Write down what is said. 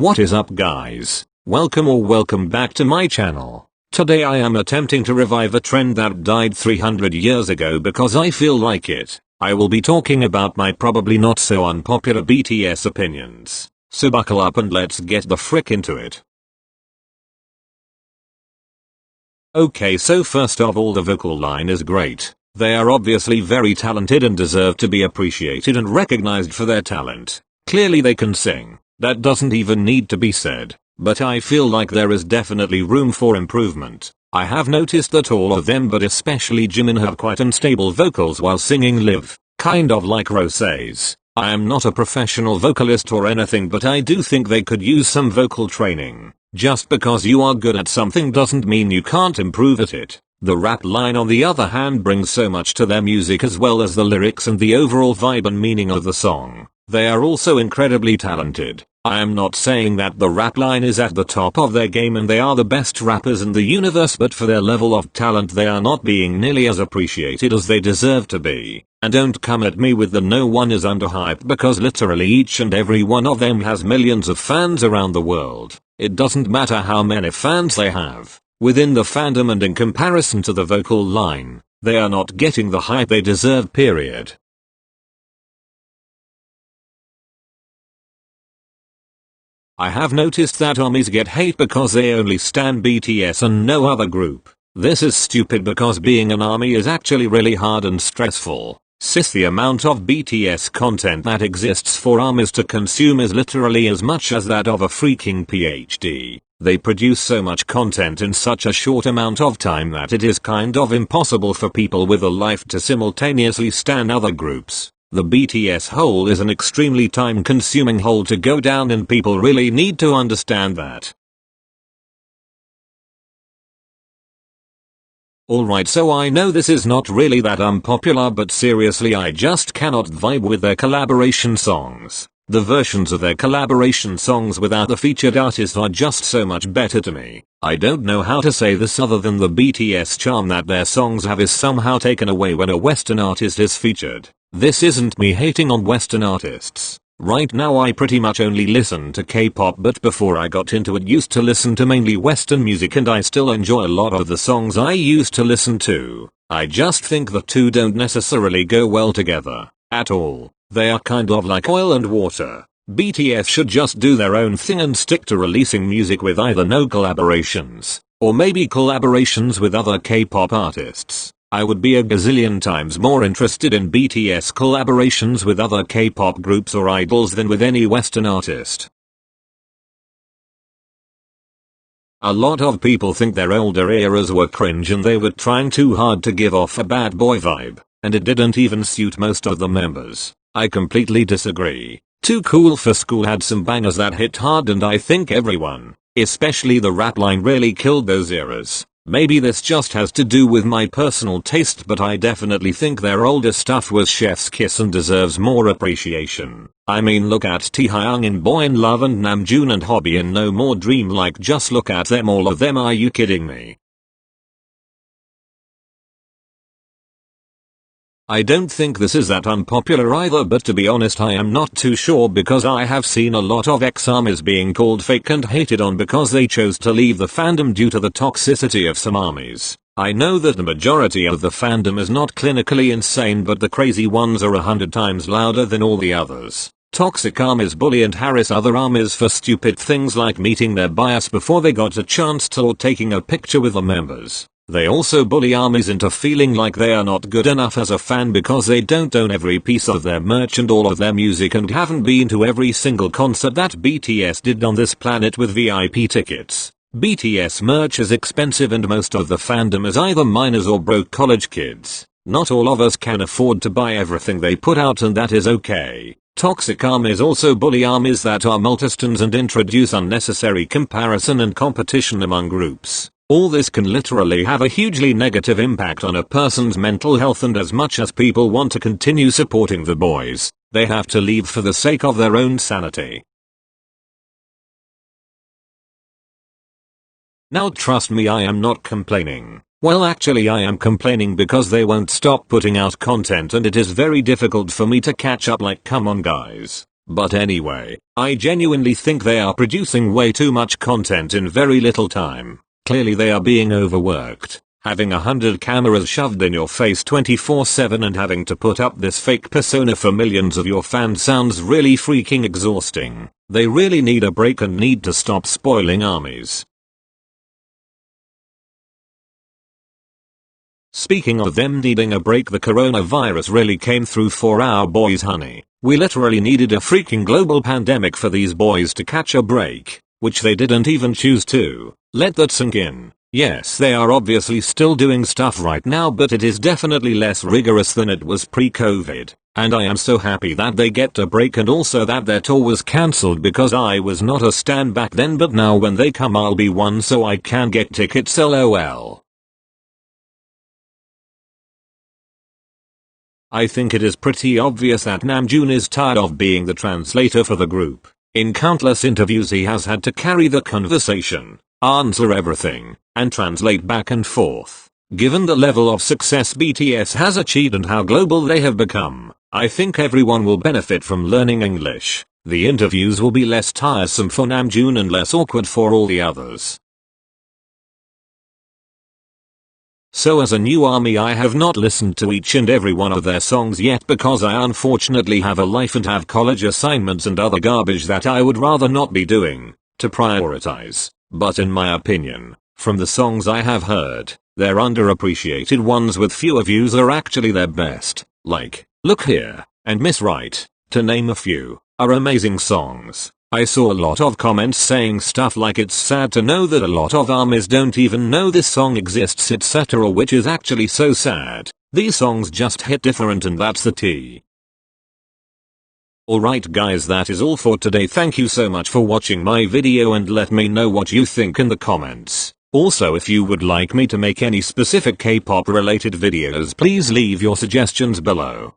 What is up guys? Welcome back to my channel. Today I am attempting to revive a trend that died 300 years ago because I feel like it. I will be talking about my probably not so unpopular BTS opinions. So buckle up and let's get the frick into it. Okay, so first of all, the vocal line is great. They are obviously very talented and deserve to be appreciated and recognized for their talent. Clearly they can sing. That doesn't even need to be said, but I feel like there is definitely room for improvement. I have noticed that all of them, but especially Jimin, have quite unstable vocals while singing live, kind of like Rose's. I am not a professional vocalist or anything, but I do think they could use some vocal training. Just because you are good at something doesn't mean you can't improve at it. The rap line on the other hand brings so much to their music, as well as the lyrics and the overall vibe and meaning of the song. They are also incredibly talented. I am not saying that the rap line is at the top of their game and they are the best rappers in the universe, but for their level of talent they are not being nearly as appreciated as they deserve to be. And don't come at me with the no one is underhyped, because literally each and every one of them has millions of fans around the world. It doesn't matter how many fans they have within the fandom, and in comparison to the vocal line, they are not getting the hype they deserve, period. I have noticed that armies get hate because they only stan BTS and no other group. This is stupid because being an army is actually really hard and stressful. The amount of BTS content that exists for armies to consume is literally as much as that of a freaking PhD. They produce so much content in such a short amount of time that it is kind of impossible for people with a life to simultaneously stan other groups. The BTS hole is an extremely time-consuming hole to go down, and people really need to understand that. Alright, so I know this is not really that unpopular, but seriously I just cannot vibe with their collaboration songs. The versions of their collaboration songs without the featured artist are just so much better to me. I don't know how to say this other than the BTS charm that their songs have is somehow taken away when a Western artist is featured. This isn't me hating on Western artists. Right now I pretty much only listen to K-pop, but before I got into it used to listen to mainly Western music, and I still enjoy a lot of the songs I used to listen to. I just think the two don't necessarily go well together at all. They are kind of like oil and water. BTS should just do their own thing and stick to releasing music with either no collaborations, or maybe collaborations with other K-pop artists. I would be a gazillion times more interested in BTS collaborations with other K-pop groups or idols than with any Western artist. A lot of people think their older eras were cringe and they were trying too hard to give off a bad boy vibe, and it didn't even suit most of the members. I completely disagree. Too Cool for School had some bangers that hit hard, and I think everyone, especially the rap line, really killed those eras. Maybe this just has to do with my personal taste, but I definitely think their older stuff was chef's kiss and deserves more appreciation. I mean, look at Taehyung in Boy in Love and Namjoon and Hobby in No More Dream. Like, just look at them, all of them. Are you kidding me? I don't think this is that unpopular either, but to be honest I am not too sure, because I have seen a lot of ex-armies being called fake and hated on because they chose to leave the fandom due to the toxicity of some armies. I know that the majority of the fandom is not clinically insane, but the crazy ones are 100 times louder than all the others. Toxic armies bully and harass other armies for stupid things like meeting their bias before they got a chance to, or taking a picture with the members. They also bully armies into feeling like they are not good enough as a fan because they don't own every piece of their merch and all of their music, and haven't been to every single concert that BTS did on this planet with VIP tickets. BTS merch is expensive and most of the fandom is either minors or broke college kids. Not all of us can afford to buy everything they put out, and that is okay. Toxic armies also bully armies that are multistans and introduce unnecessary comparison and competition among groups. All this can literally have a hugely negative impact on a person's mental health, and as much as people want to continue supporting the boys, they have to leave for the sake of their own sanity. Now trust me, I am not complaining. Well, actually I am complaining because they won't stop putting out content and it is very difficult for me to catch up. Like, come on guys. But anyway, I genuinely think they are producing way too much content in very little time. Clearly they are being overworked. Having 100 cameras shoved in your face 24/7 and having to put up this fake persona for millions of your fans sounds really freaking exhausting. They really need a break and need to stop spoiling armies. Speaking of them needing a break, the coronavirus really came through for our boys, honey. We literally needed a freaking global pandemic for these boys to catch a break, which they didn't even choose to. Let that sink in. Yes, they are obviously still doing stuff right now, but it is definitely less rigorous than it was pre-COVID. And I am so happy that they get a break, and also that their tour was cancelled because I was not a stan back then, but now when they come I'll be one, so I can get tickets, lol. I think it is pretty obvious that Namjoon is tired of being the translator for the group. In countless interviews he has had to carry the conversation, answer everything, and translate back and forth. Given the level of success BTS has achieved and how global they have become, I think everyone will benefit from learning English. The interviews will be less tiresome for Namjoon and less awkward for all the others. So as a new army, I have not listened to each and every one of their songs yet because I unfortunately have a life and have college assignments and other garbage that I would rather not be doing, to prioritize. But in my opinion, from the songs I have heard, their underappreciated ones with fewer views are actually their best, like Look Here and Miss Right, to name a few, are amazing songs. I saw a lot of comments saying stuff like it's sad to know that a lot of armies don't even know this song exists, etc., which is actually so sad. These songs just hit different, and that's the tea. Alright guys, that is all for today. Thank you so much for watching my video and let me know what you think in the comments. Also, if you would like me to make any specific K-pop related videos, please leave your suggestions below.